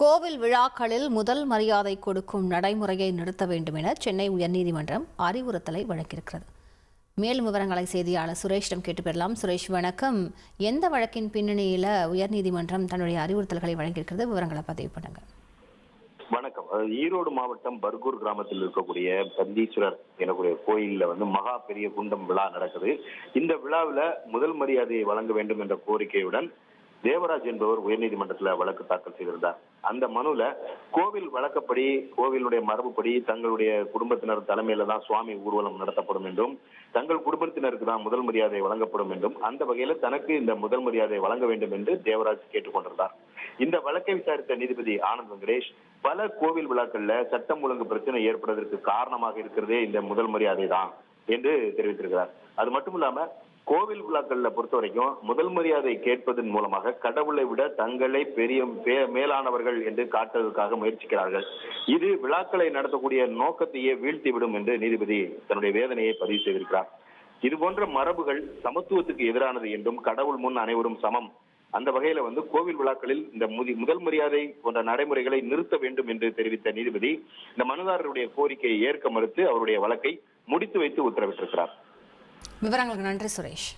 கோவில் விழாக்களில் முதல் மரியாதை கொடுக்கும் நடைமுறையை நிறுத்த வேண்டும் என சென்னை உயர்நீதிமன்றம் அறிவுறுத்தலை வழங்கியிருக்கிறது. மேலும் விவரங்களை செய்தியாளர் சுரேஷிடம் கேட்டு பெறலாம். சுரேஷ், வணக்கம். எந்த வழக்கின் பின்னணியில உயர்நீதிமன்றம் தன்னுடைய அறிவுறுத்தல்களை வழங்கியிருக்கிறது? விவரங்களை பதிவு பண்ணுங்க. வணக்கம். ஈரோடு மாவட்டம் பர்கூர் கிராமத்தில் இருக்கக்கூடிய கந்தீஸ்வரர் எனக்கூடிய கோயில்ல மகா பெரிய குண்டம் விழா நடக்குது. இந்த விழாவில் முதல் மரியாதையை வழங்க வேண்டும் என்ற கோரிக்கையுடன் தேவராஜ் என்பவர் உயர்நீதிமன்றத்தில் வழக்கு தாக்கல் செய்திருந்தார். அந்த மனுல கோவில் வழக்கப்படி, கோவிலுடைய மரபுப்படி தங்களுடைய குடும்பத்தினர் தலைமையில தான் சுவாமி ஊர்வலம் நடத்தப்படும் என்றும், தங்கள் குடும்பத்தினருக்கு தான் முதல் மரியாதை வழங்கப்படும் என்றும், அந்த வகையில தனக்கு இந்த முதல் மரியாதை வழங்க வேண்டும் என்று தேவராஜ் கேட்டுக்கொண்டிருந்தார். இந்த வழக்கை விசாரித்த நீதிபதி ஆனந்த் வெங்கடேஷ், பல கோவில் விழாக்கள்ல சட்டம் ஒழுங்கு பிரச்சனை ஏற்படுவதற்கு காரணமாக இருக்கிறதே இந்த முதல் மரியாதை தான் என்று தெரிவித்திருக்கிறார். அது மட்டும் இல்லாம கோவில் விழாக்கள்ல பொறுத்த வரைக்கும் முதல் மரியாதை கேட்பதன் மூலமாக கடவுளை விட தங்களை மேலானவர்கள் என்று காட்டுவதற்காக முயற்சிக்கிறார்கள். இது விழாக்களை நடத்தக்கூடிய நோக்கத்தையே வீழ்த்திவிடும் என்று நீதிபதி தன்னுடைய வேதனையை பதிவு செய்திருக்கிறார். இது போன்ற மரபுகள் சமத்துவத்துக்கு எதிரானது என்றும், கடவுள் முன் அனைவரும் சமம், அந்த வகையில கோவில் விழாக்களில் இந்த முதல் மரியாதை போன்ற நடைமுறைகளை நிறுத்த வேண்டும் என்று தெரிவித்த நீதிபதி இந்த மனுதாரருடைய கோரிக்கையை ஏற்க மறுத்து அவருடைய வழக்கை முடித்து வைத்து உத்தரவிட்டிருக்கிறார். விவரங்களுக்கு நன்றி சுரேஷ்.